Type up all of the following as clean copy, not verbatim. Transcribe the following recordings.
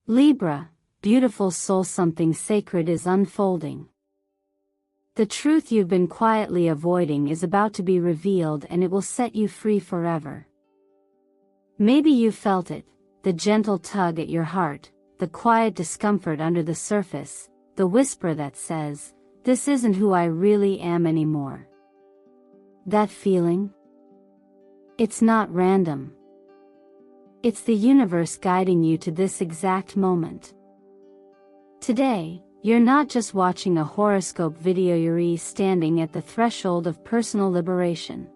Libra, beautiful soul, something sacred is unfolding. The truth you've been quietly avoiding is about to be revealed, and it will set you free forever. Maybe you felt it, the gentle tug at your heart, the quiet discomfort under the surface, the whisper that says, "This isn't who I really am anymore." That feeling? It's not random. It's the universe guiding you to this exact moment. Today, you're not just watching a horoscope video, you're standing at the threshold of personal liberation.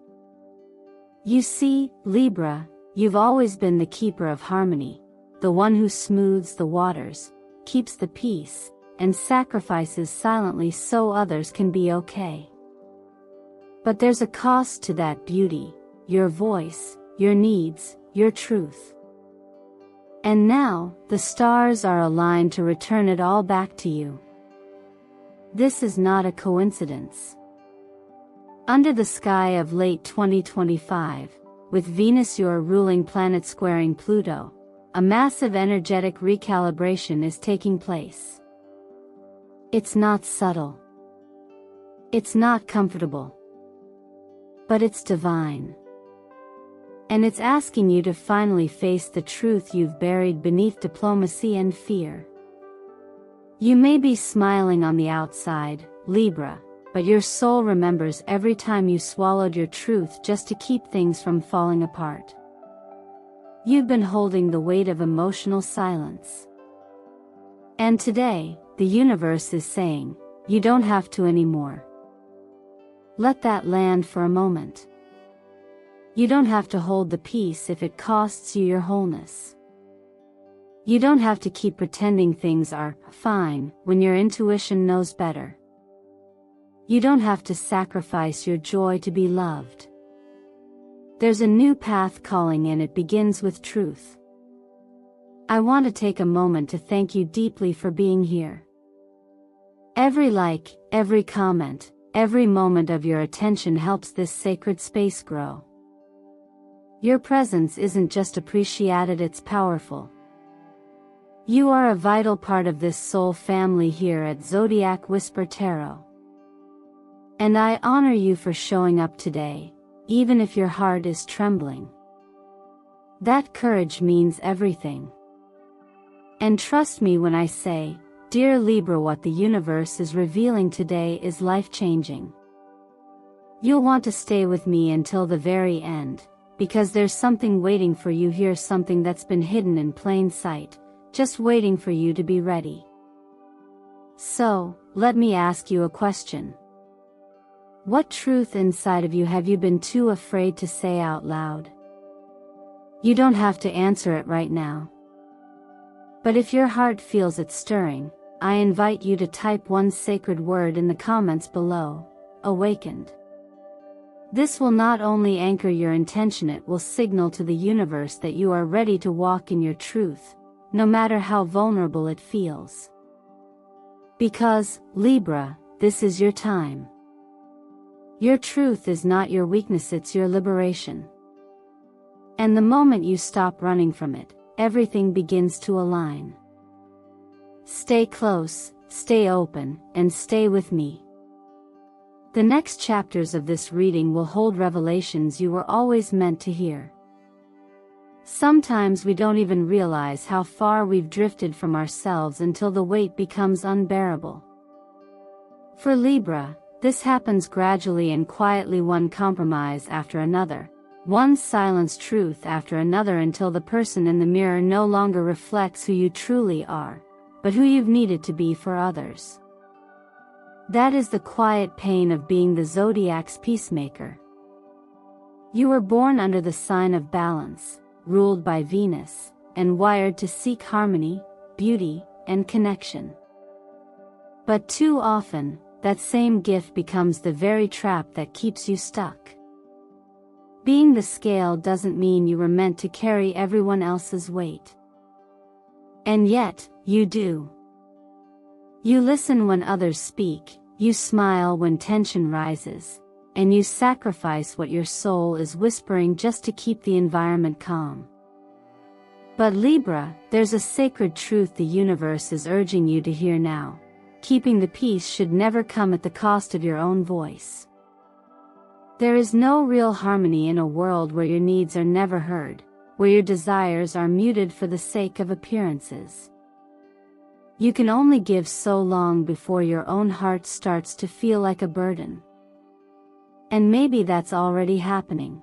You see, Libra, you've always been the keeper of harmony, the one who smooths the waters, keeps the peace, and sacrifices silently so others can be okay. But there's a cost to that beauty, your voice, your needs, your truth. And now, the stars are aligned to return it all back to you. This is not a coincidence. Under the sky of late 2025, with Venus, your ruling planet, squaring Pluto, a massive energetic recalibration is taking place. It's not subtle. It's not comfortable. But it's divine. And it's asking you to finally face the truth you've buried beneath diplomacy and fear. You may be smiling on the outside, Libra, but your soul remembers every time you swallowed your truth just to keep things from falling apart. You've been holding the weight of emotional silence. And today, the universe is saying, you don't have to anymore. Let that land for a moment. You don't have to hold the peace if it costs you your wholeness. You don't have to keep pretending things are fine when your intuition knows better. You don't have to sacrifice your joy to be loved. There's a new path calling, and it begins with truth. I want to take a moment to thank you deeply for being here. Every like, every comment, every moment of your attention helps this sacred space grow. Your presence isn't just appreciated, it's powerful. You are a vital part of this soul family here at Zodiac Whisper Tarot. And I honor you for showing up today, even if your heart is trembling. That courage means everything. And trust me when I say, dear Libra, what the universe is revealing today is life-changing. You'll want to stay with me until the very end, because there's something waiting for you here, something that's been hidden in plain sight, just waiting for you to be ready. So, let me ask you a question. What truth inside of you have you been too afraid to say out loud? You don't have to answer it right now. But if your heart feels it stirring, I invite you to type one sacred word in the comments below: awakened. This will not only anchor your intention, it will signal to the universe that you are ready to walk in your truth, no matter how vulnerable it feels. Because, Libra, this is your time. Your truth is not your weakness, it's your liberation. And the moment you stop running from it, everything begins to align. Stay close, stay open, and stay with me. The next chapters of this reading will hold revelations you were always meant to hear. Sometimes we don't even realize how far we've drifted from ourselves until the weight becomes unbearable. For Libra, this happens gradually and quietly, one compromise after another, one silenced truth after another, until the person in the mirror no longer reflects who you truly are, but who you've needed to be for others. That is the quiet pain of being the zodiac's peacemaker. You were born under the sign of balance, ruled by Venus, and wired to seek harmony, beauty, and connection. But too often, that same gift becomes the very trap that keeps you stuck. Being the scale doesn't mean you were meant to carry everyone else's weight. And yet, you do. You listen when others speak, you smile when tension rises, and you sacrifice what your soul is whispering just to keep the environment calm. But Libra, there's a sacred truth the universe is urging you to hear now. Keeping the peace should never come at the cost of your own voice. There is no real harmony in a world where your needs are never heard, where your desires are muted for the sake of appearances. You can only give so long before your own heart starts to feel like a burden. And maybe that's already happening.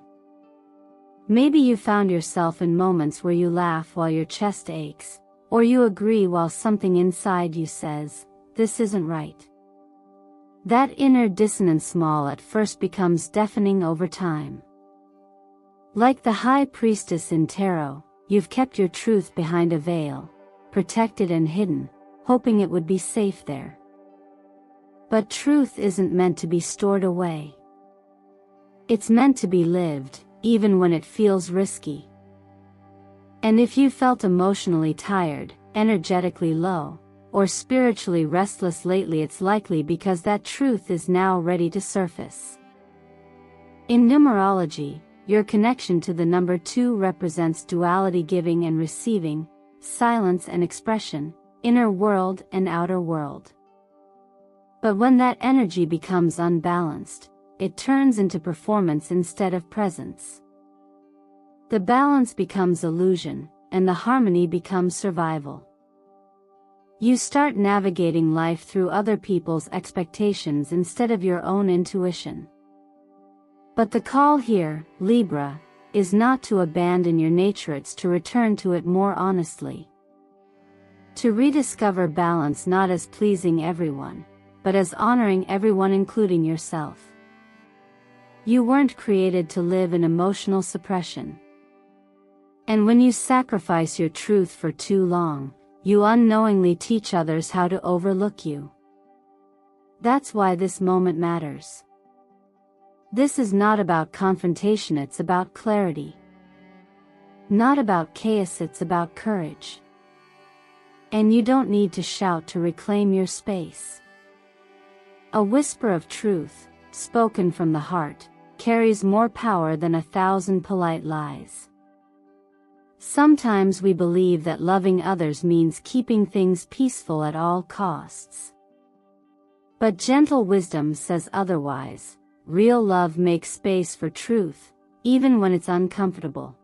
Maybe you found yourself in moments where you laugh while your chest aches, or you agree while something inside you says, "This isn't right." That inner dissonance, small at first, becomes deafening over time. Like the high priestess in tarot, you've kept your truth behind a veil, protected and hidden, hoping it would be safe there. But truth isn't meant to be stored away. It's meant to be lived, even when it feels risky. And if you felt emotionally tired, energetically low, or spiritually restless lately, it's likely because that truth is now ready to surface. In numerology, your connection to the number 2 represents duality, giving and receiving, silence and expression, inner world and outer world. But when that energy becomes unbalanced, it turns into performance instead of presence. The balance becomes illusion, and the harmony becomes survival. You start navigating life through other people's expectations instead of your own intuition. But the call here, Libra, is not to abandon your nature, it's to return to it more honestly. To rediscover balance, not as pleasing everyone, but as honoring everyone, including yourself. You weren't created to live in emotional suppression. And when you sacrifice your truth for too long, you unknowingly teach others how to overlook you. That's why this moment matters. This is not about confrontation, it's about clarity. Not about chaos, it's about courage. And you don't need to shout to reclaim your space. A whisper of truth, spoken from the heart, carries more power than 1,000 polite lies. Sometimes we believe that loving others means keeping things peaceful at all costs. But gentle wisdom says otherwise. Real love makes space for truth, even when it's uncomfortable.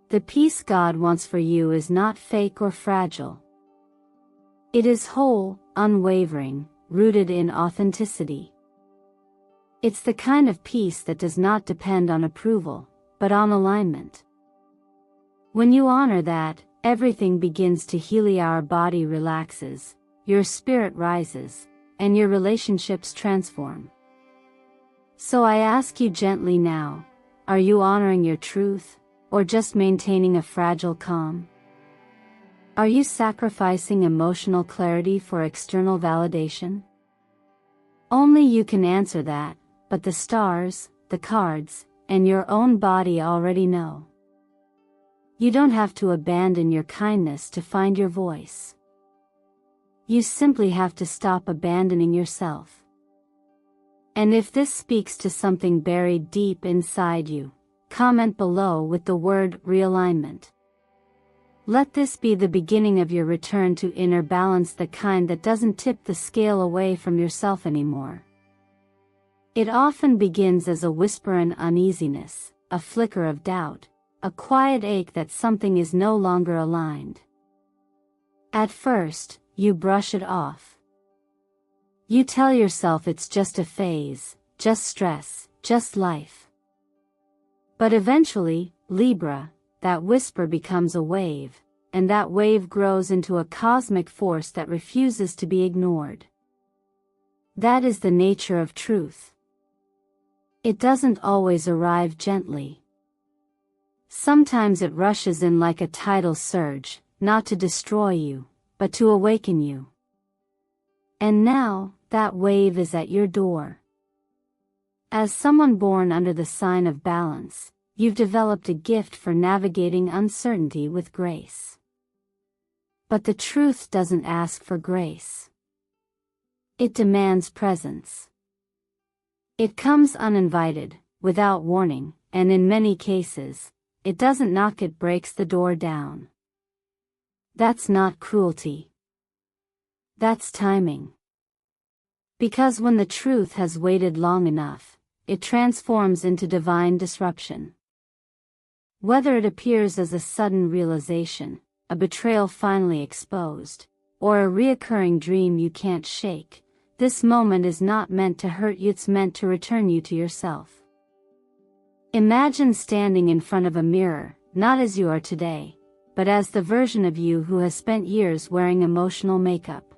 The peace God wants for you is not fake or fragile. It is whole, unwavering, rooted in authenticity. It's the kind of peace that does not depend on approval, but on alignment. When you honor that, everything begins to heal. Your body relaxes, your spirit rises, and your relationships transform. So I ask you gently now, are you honoring your truth, or just maintaining a fragile calm? Are you sacrificing emotional clarity for external validation? Only you can answer that, but the stars, the cards, and your own body already know. You don't have to abandon your kindness to find your voice. You simply have to stop abandoning yourself. And if this speaks to something buried deep inside you, comment below with the word realignment. Let this be the beginning of your return to inner balance, the kind that doesn't tip the scale away from yourself anymore. It often begins as a whisper, an uneasiness, a flicker of doubt, a quiet ache that something is no longer aligned. At first, you brush it off. You tell yourself it's just a phase, just stress, just life. But eventually, Libra, that whisper becomes a wave, and that wave grows into a cosmic force that refuses to be ignored. That is the nature of truth. It doesn't always arrive gently. Sometimes it rushes in like a tidal surge, not to destroy you, but to awaken you. And now, that wave is at your door. As someone born under the sign of balance, you've developed a gift for navigating uncertainty with grace. But the truth doesn't ask for grace. It demands presence. It comes uninvited, without warning, and in many cases, it doesn't knock, it breaks the door down. That's not cruelty. That's timing. Because when the truth has waited long enough, it transforms into divine disruption. Whether it appears as a sudden realization, a betrayal finally exposed, or a reoccurring dream you can't shake, this moment is not meant to hurt you, it's meant to return you to yourself. Imagine standing in front of a mirror, not as you are today, but as the version of you who has spent years wearing emotional makeup.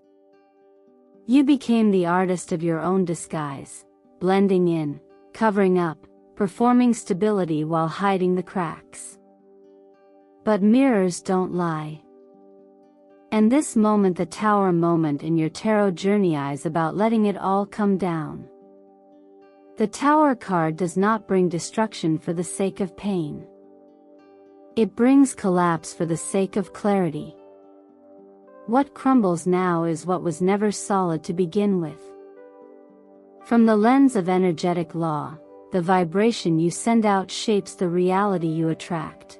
You became the artist of your own disguise, blending in, covering up, performing stability while hiding the cracks. But mirrors don't lie. And this moment, the Tower moment in your tarot journey, is about letting it all come down. The Tower card does not bring destruction for the sake of pain. It brings collapse for the sake of clarity. What crumbles now is what was never solid to begin with. From the lens of energetic law, the vibration you send out shapes the reality you attract.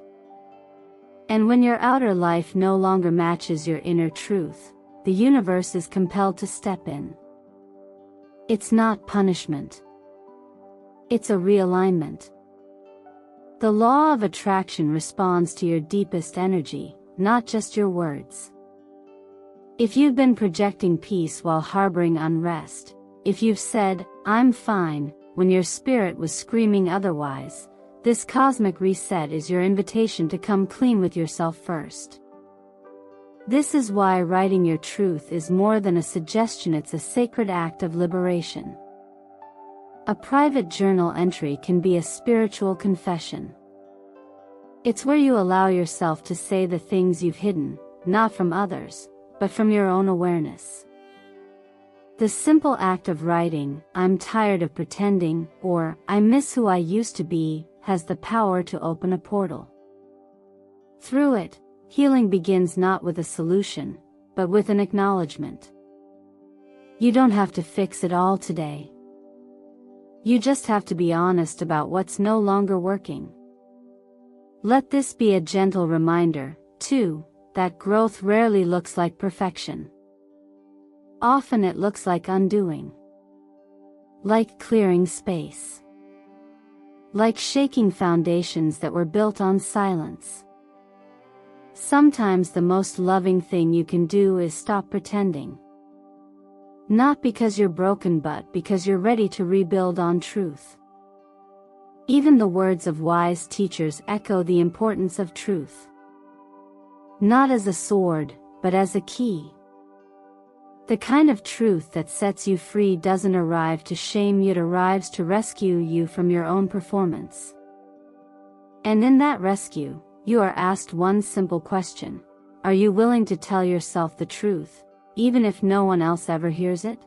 And when your outer life no longer matches your inner truth, the universe is compelled to step in. It's not punishment. It's a realignment. The law of attraction responds to your deepest energy, not just your words. If you've been projecting peace while harboring unrest, if you've said, "I'm fine," when your spirit was screaming otherwise, this cosmic reset is your invitation to come clean with yourself first. This is why writing your truth is more than a suggestion, it's a sacred act of liberation. A private journal entry can be a spiritual confession. It's where you allow yourself to say the things you've hidden, not from others, but from your own awareness. The simple act of writing, "I'm tired of pretending," or "I miss who I used to be," has the power to open a portal. Through it, healing begins not with a solution, but with an acknowledgement. You don't have to fix it all today. You just have to be honest about what's no longer working. Let this be a gentle reminder, too, that growth rarely looks like perfection. Often it looks like undoing. Like clearing space. Like shaking foundations that were built on silence. Sometimes the most loving thing you can do is stop pretending. Not because you're broken, but because you're ready to rebuild on truth. Even the words of wise teachers echo the importance of truth. Not as a sword, but as a key. The kind of truth that sets you free doesn't arrive to shame you, it arrives to rescue you from your own performance. And in that rescue, you are asked one simple question: are you willing to tell yourself the truth, even if no one else ever hears it?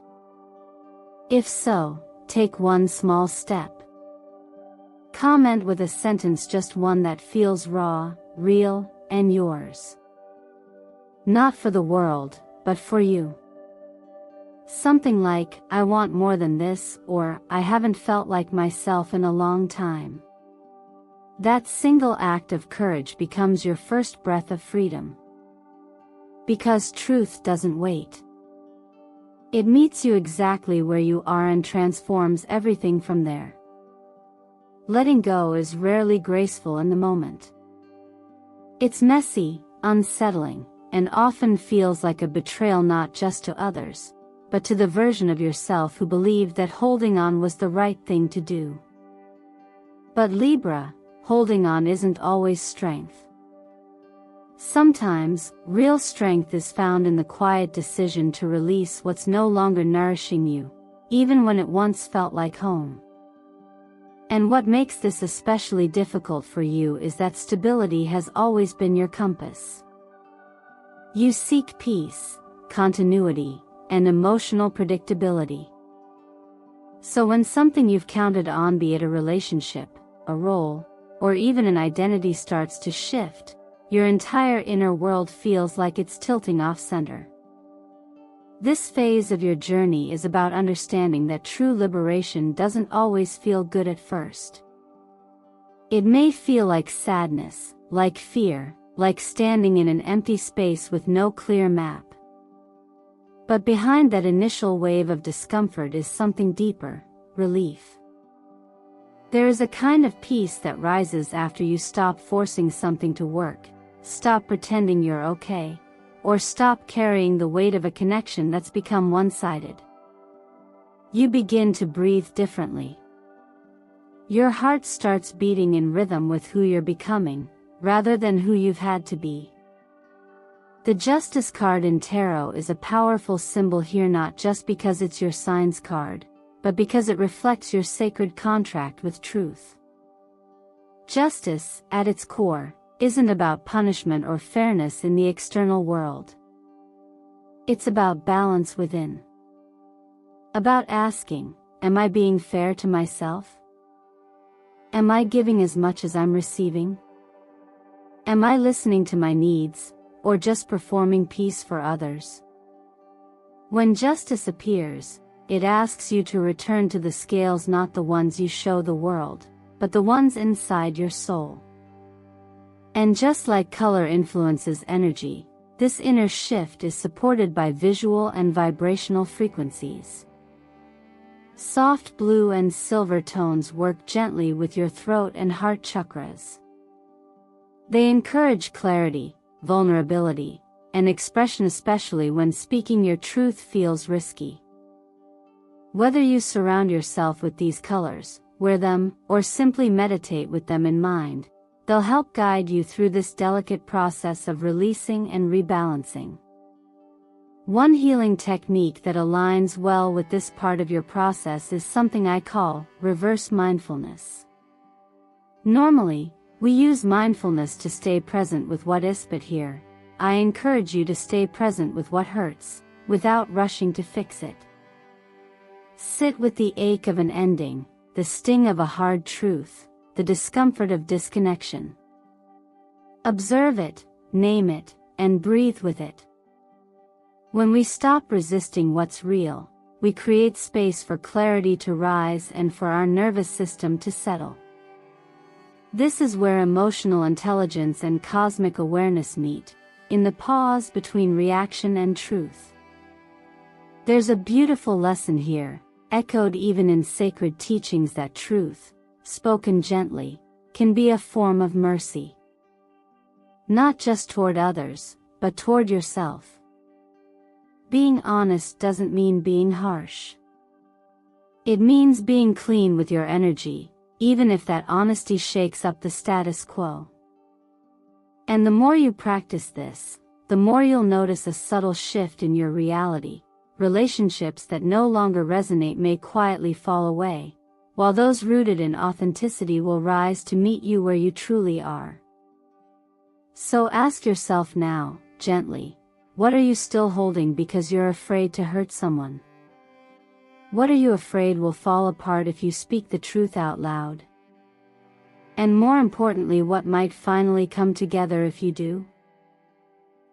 If so, take one small step. Comment with a sentence, just one that feels raw, real, and yours. Not for the world, but for you. Something like, "I want more than this," or "I haven't felt like myself in a long time." That single act of courage becomes your first breath of freedom. Because truth doesn't wait. It meets you exactly where you are and transforms everything from there. Letting go is rarely graceful in the moment. It's messy, unsettling, and often feels like a betrayal, not just to others, but to the version of yourself who believed that holding on was the right thing to do. But Libra, holding on isn't always strength. Sometimes, real strength is found in the quiet decision to release what's no longer nourishing you, even when it once felt like home. And what makes this especially difficult for you is that stability has always been your compass. You seek peace, continuity, and emotional predictability. So when something you've counted on, be it a relationship, a role, or even an identity, starts to shift, your entire inner world feels like it's tilting off center. This phase of your journey is about understanding that true liberation doesn't always feel good at first. It may feel like sadness, like fear, like standing in an empty space with no clear map. But behind that initial wave of discomfort is something deeper: relief. There is a kind of peace that rises after you stop forcing something to work, stop pretending you're okay, or stop carrying the weight of a connection that's become one-sided. You begin to breathe differently. Your heart starts beating in rhythm with who you're becoming, rather than who you've had to be. The Justice card in Tarot is a powerful symbol here, not just because it's your sign's card, but because it reflects your sacred contract with truth. Justice, at its core, isn't about punishment or fairness in the external world. It's about balance within. About asking, am I being fair to myself? Am I giving as much as I'm receiving? Am I listening to my needs, or just performing peace for others? When justice appears, it asks you to return to the scales, not the ones you show the world, but the ones inside your soul. And just like color influences energy, this inner shift is supported by visual and vibrational frequencies. Soft blue and silver tones work gently with your throat and heart chakras. They encourage clarity, vulnerability, and expression, especially when speaking your truth feels risky. Whether you surround yourself with these colors, wear them, or simply meditate with them in mind, they'll help guide you through this delicate process of releasing and rebalancing. One healing technique that aligns well with this part of your process is something I call reverse mindfulness. Normally, we use mindfulness to stay present with what is, but here, I encourage you to stay present with what hurts, without rushing to fix it. Sit with the ache of an ending, the sting of a hard truth, the discomfort of disconnection. Observe it, name it, and breathe with it. When we stop resisting what's real, we create space for clarity to rise and for our nervous system to settle. This is where emotional intelligence and cosmic awareness meet, in the pause between reaction and truth. There's a beautiful lesson here, echoed even in sacred teachings, that truth, spoken gently, can be a form of mercy. Not just toward others, but toward yourself. Being honest doesn't mean being harsh. It means being clean with your energy, even if that honesty shakes up the status quo. And the more you practice this, the more you'll notice a subtle shift in your reality. Relationships that no longer resonate may quietly fall away, while those rooted in authenticity will rise to meet you where you truly are. So ask yourself now, gently, what are you still holding because you're afraid to hurt someone? What are you afraid will fall apart if you speak the truth out loud? And more importantly, what might finally come together if you do?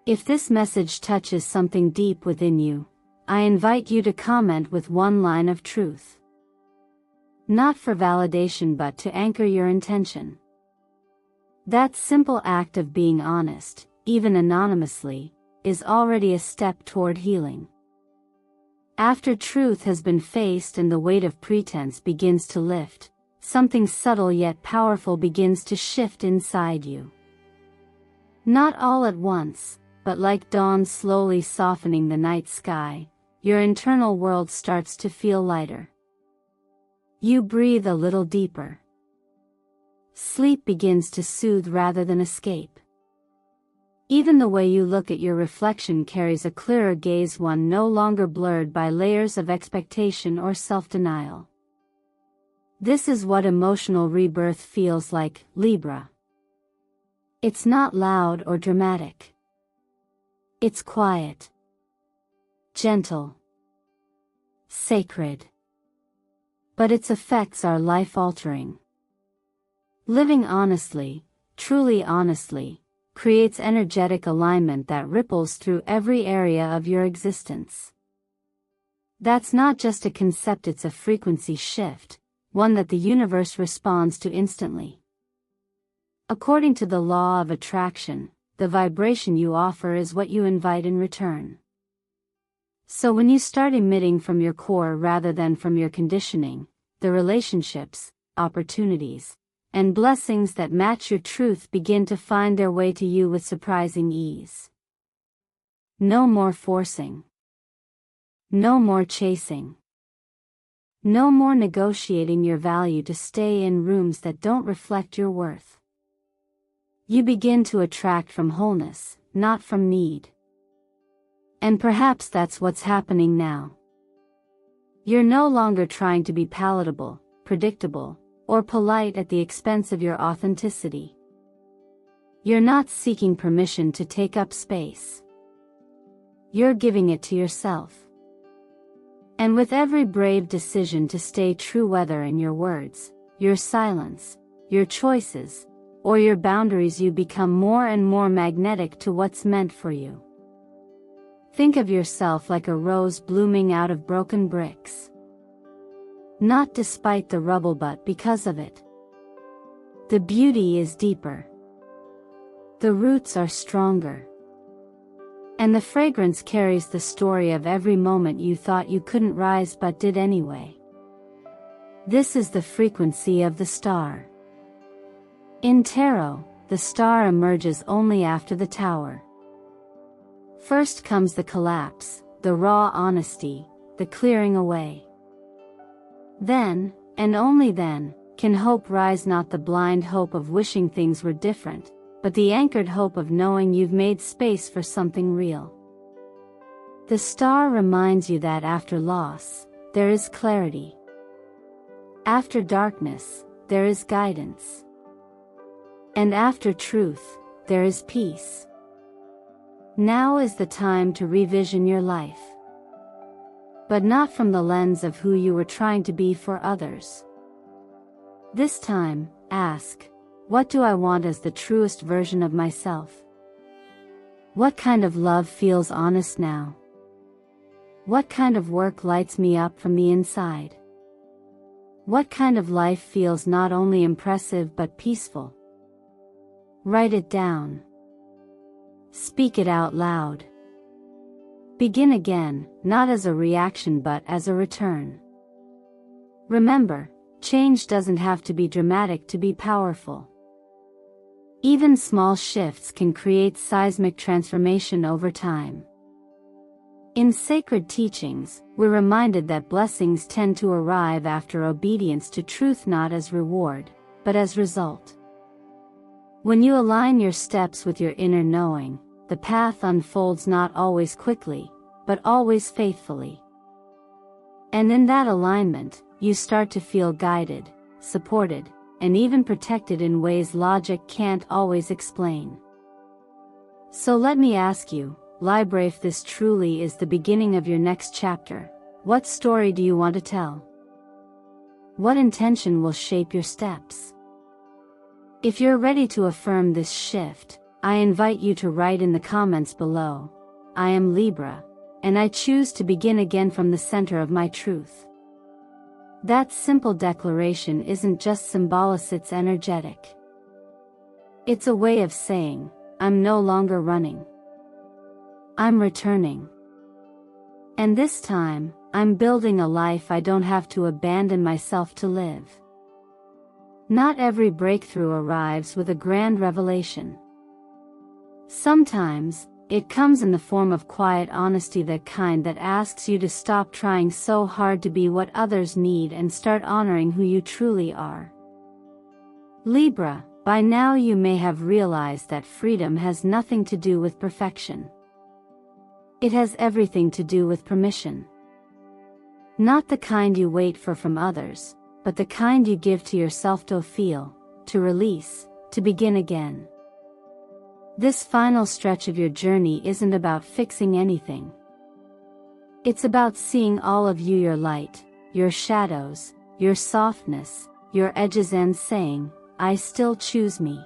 If this message touches something deep within you, I invite you to comment with one line of truth. Not for validation, but to anchor your intention. That simple act of being honest, even anonymously, is already a step toward healing. After truth has been faced and the weight of pretense begins to lift, something subtle yet powerful begins to shift inside you. Not all at once, but like dawn slowly softening the night sky, your internal world starts to feel lighter. You breathe a little deeper. Sleep begins to soothe rather than escape. Even the way you look at your reflection carries a clearer gaze, one no longer blurred by layers of expectation or self-denial. This is what emotional rebirth feels like, Libra. It's not loud or dramatic. It's quiet, gentle, sacred. But its effects are life-altering. Living honestly, truly honestly, creates energetic alignment that ripples through every area of your existence. That's not just a concept, it's a frequency shift, one that the universe responds to instantly. According to the law of attraction, the vibration you offer is what you invite in return. So when you start emitting from your core rather than from your conditioning, the relationships, opportunities, and blessings that match your truth begin to find their way to you with surprising ease. No more forcing. No more chasing. No more negotiating your value to stay in rooms that don't reflect your worth. You begin to attract from wholeness, not from need. And perhaps that's what's happening now. You're no longer trying to be palatable, predictable, or polite at the expense of your authenticity. You're not seeking permission to take up space. You're giving it to yourself. And with every brave decision to stay true, whether in your words, your silence, your choices, or your boundaries, you become more and more magnetic to what's meant for you. Think of yourself like a rose blooming out of broken bricks. Not despite the rubble, but because of it. The beauty is deeper. The roots are stronger. And the fragrance carries the story of every moment you thought you couldn't rise but did anyway. This is the frequency of the star. In tarot, the star emerges only after the tower. First comes the collapse, the raw honesty, the clearing away. Then, and only then, can hope rise, not the blind hope of wishing things were different, but the anchored hope of knowing you've made space for something real. The star reminds you that after loss, there is clarity. After darkness, there is guidance. And after truth, there is peace. Now is the time to revision your life. But not from the lens of who you were trying to be for others. This time, ask, what do I want as the truest version of myself? What kind of love feels honest now? What kind of work lights me up from the inside? What kind of life feels not only impressive but peaceful? Write it down. Speak it out loud. Begin again, not as a reaction but as a return. Remember, change doesn't have to be dramatic to be powerful. Even small shifts can create seismic transformation over time. In sacred teachings, we're reminded that blessings tend to arrive after obedience to truth, not as reward, but as result. When you align your steps with your inner knowing, the path unfolds not always quickly, but always faithfully. And in that alignment, you start to feel guided, supported, and even protected in ways logic can't always explain. So let me ask you, Libra, if this truly is the beginning of your next chapter, what story do you want to tell? What intention will shape your steps? If you're ready to affirm this shift, I invite you to write in the comments below, I am Libra, and I choose to begin again from the center of my truth. That simple declaration isn't just symbolic, it's energetic. It's a way of saying, I'm no longer running. I'm returning. And this time, I'm building a life I don't have to abandon myself to live. Not every breakthrough arrives with a grand revelation. Sometimes, it comes in the form of quiet honesty, that kind that asks you to stop trying so hard to be what others need and start honoring who you truly are. Libra, by now you may have realized that freedom has nothing to do with perfection. It has everything to do with permission. Not the kind you wait for from others, but the kind you give to yourself to feel, to release, to begin again. This final stretch of your journey isn't about fixing anything. It's about seeing all of you, your light, your shadows, your softness, your edges, and saying, I still choose me.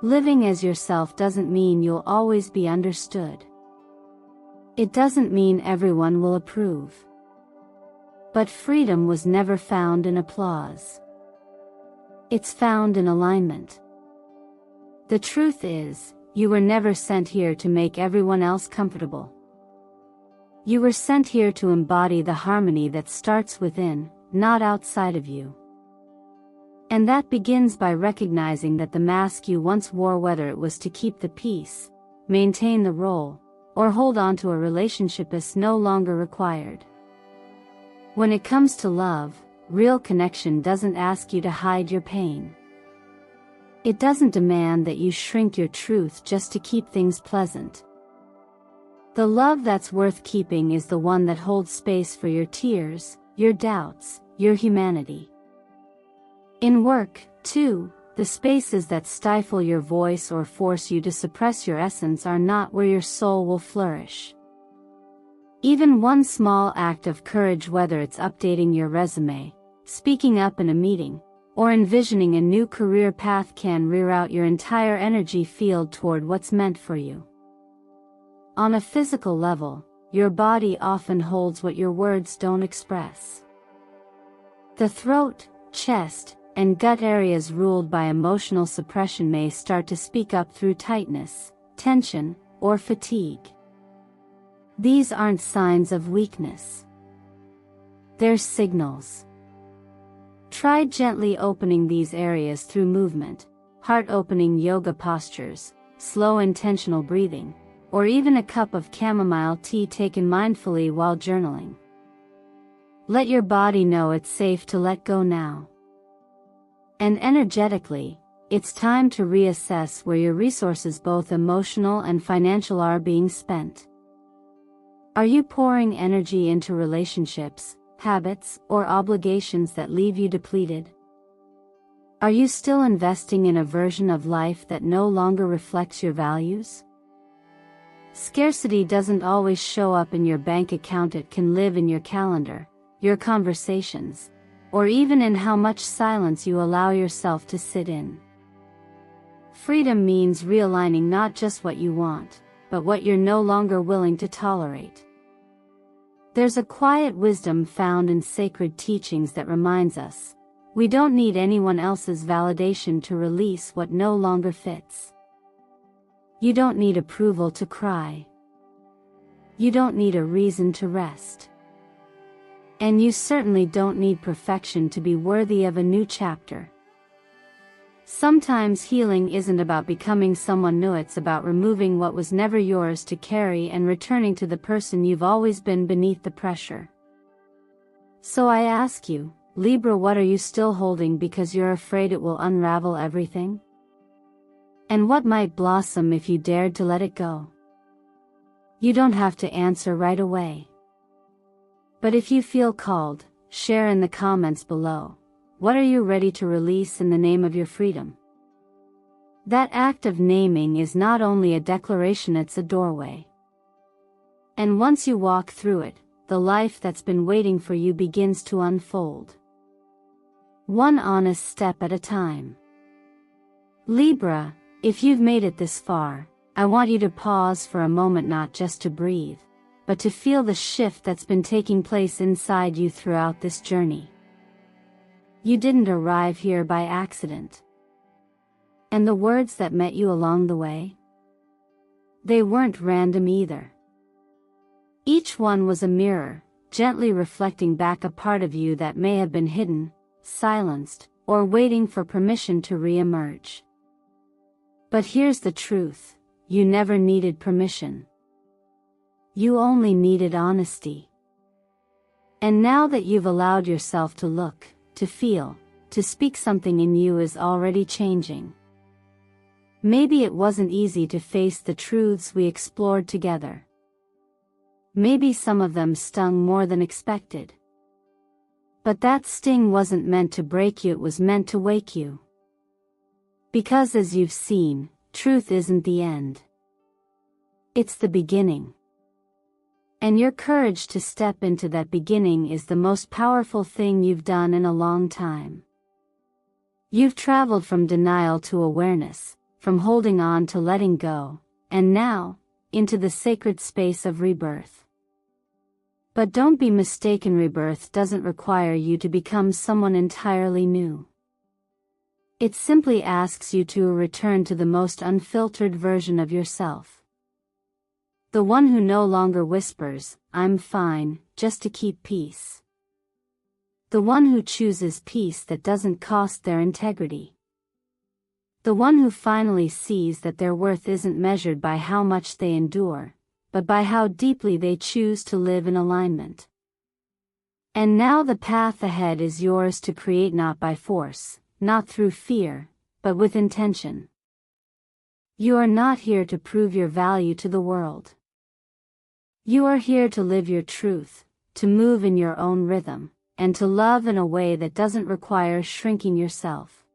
Living as yourself doesn't mean you'll always be understood. It doesn't mean everyone will approve. But freedom was never found in applause. It's found in alignment. The truth is, you were never sent here to make everyone else comfortable. You were sent here to embody the harmony that starts within, not outside of you. And that begins by recognizing that the mask you once wore, whether it was to keep the peace, maintain the role, or hold on to a relationship, is no longer required. When it comes to love, real connection doesn't ask you to hide your pain. It doesn't demand that you shrink your truth just to keep things pleasant. The love that's worth keeping is the one that holds space for your tears, your doubts, your humanity. In work, too, the spaces that stifle your voice or force you to suppress your essence are not where your soul will flourish. Even one small act of courage, whether it's updating your resume, speaking up in a meeting, or envisioning a new career path, can reroute your entire energy field toward what's meant for you. On a physical level, your body often holds what your words don't express. The throat, chest, and gut areas ruled by emotional suppression may start to speak up through tightness, tension, or fatigue. These aren't signs of weakness. They're signals. Try gently opening these areas through movement, heart-opening yoga postures, slow intentional breathing, or even a cup of chamomile tea taken mindfully while journaling. Let your body know it's safe to let go now. And energetically, it's time to reassess where your resources, both emotional and financial, are being spent. Are you pouring energy into relationships, habits, or obligations that leave you depleted? Are you still investing in a version of life that no longer reflects your values? Scarcity doesn't always show up in your bank account. It can live in your calendar, your conversations, or even in how much silence you allow yourself to sit in. Freedom means realigning not just what you want, but what you're no longer willing to tolerate. There's a quiet wisdom found in sacred teachings that reminds us, we don't need anyone else's validation to release what no longer fits. You don't need approval to cry. You don't need a reason to rest. And you certainly don't need perfection to be worthy of a new chapter. Sometimes healing isn't about becoming someone new, it's about removing what was never yours to carry and returning to the person you've always been beneath the pressure. So I ask you, Libra, what are you still holding because you're afraid it will unravel everything? And what might blossom if you dared to let it go? You don't have to answer right away. But if you feel called, share in the comments below. What are you ready to release in the name of your freedom? That act of naming is not only a declaration, it's a doorway. And once you walk through it, the life that's been waiting for you begins to unfold. One honest step at a time. Libra, if you've made it this far, I want you to pause for a moment, not just to breathe, but to feel the shift that's been taking place inside you throughout this journey. You didn't arrive here by accident. And the words that met you along the way? They weren't random either. Each one was a mirror, gently reflecting back a part of you that may have been hidden, silenced, or waiting for permission to re-emerge. But here's the truth, you never needed permission. You only needed honesty. And now that you've allowed yourself to look, to feel, to speak, something in you is already changing. Maybe it wasn't easy to face the truths we explored together. Maybe some of them stung more than expected. But that sting wasn't meant to break you, it was meant to wake you. Because as you've seen, truth isn't the end. It's the beginning. And your courage to step into that beginning is the most powerful thing you've done in a long time. You've traveled from denial to awareness, from holding on to letting go, and now, into the sacred space of rebirth. But don't be mistaken, rebirth doesn't require you to become someone entirely new. It simply asks you to return to the most unfiltered version of yourself. The one who no longer whispers, "I'm fine," just to keep peace. The one who chooses peace that doesn't cost their integrity. The one who finally sees that their worth isn't measured by how much they endure, but by how deeply they choose to live in alignment. And now the path ahead is yours to create, not by force, not through fear, but with intention. You are not here to prove your value to the world. You are here to live your truth, to move in your own rhythm, and to love in a way that doesn't require shrinking yourself.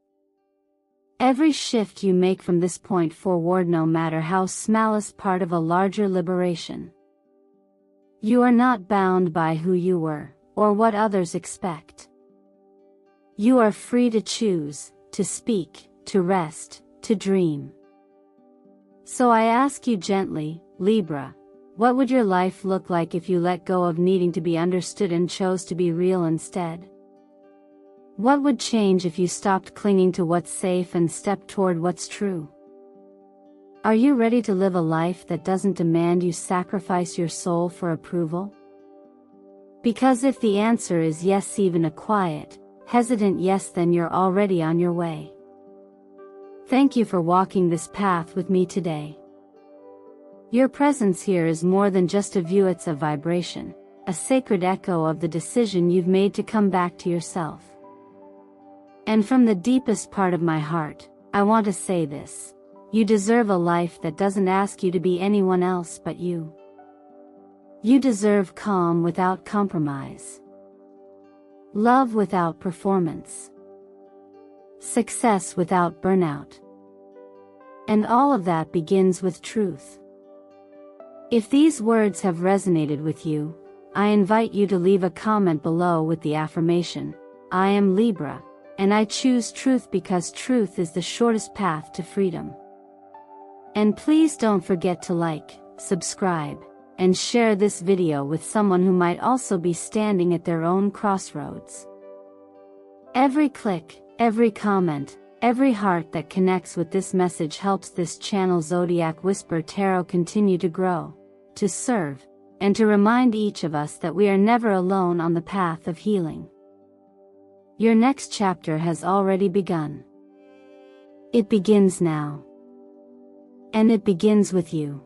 Every shift you make from this point forward, no matter how small, is part of a larger liberation. You are not bound by who you were, or what others expect. You are free to choose, to speak, to rest, to dream. So I ask you gently, Libra, what would your life look like if you let go of needing to be understood and chose to be real instead? What would change if you stopped clinging to what's safe and stepped toward what's true? Are you ready to live a life that doesn't demand you sacrifice your soul for approval? Because if the answer is yes, even a quiet, hesitant yes, then you're already on your way. Thank you for walking this path with me today. Your presence here is more than just a view, it's a vibration, a sacred echo of the decision you've made to come back to yourself. And from the deepest part of my heart, I want to say this: you deserve a life that doesn't ask you to be anyone else but you. You deserve calm without compromise, love without performance, success without burnout. And all of that begins with truth. If these words have resonated with you, I invite you to leave a comment below with the affirmation, "I am Libra, and I choose truth because truth is the shortest path to freedom." And please don't forget to like, subscribe, and share this video with someone who might also be standing at their own crossroads. Every click, every comment, every heart that connects with this message helps this channel Zodiac Whisper Tarot continue to grow, to serve, and to remind each of us that we are never alone on the path of healing. Your next chapter has already begun. It begins now. And it begins with you.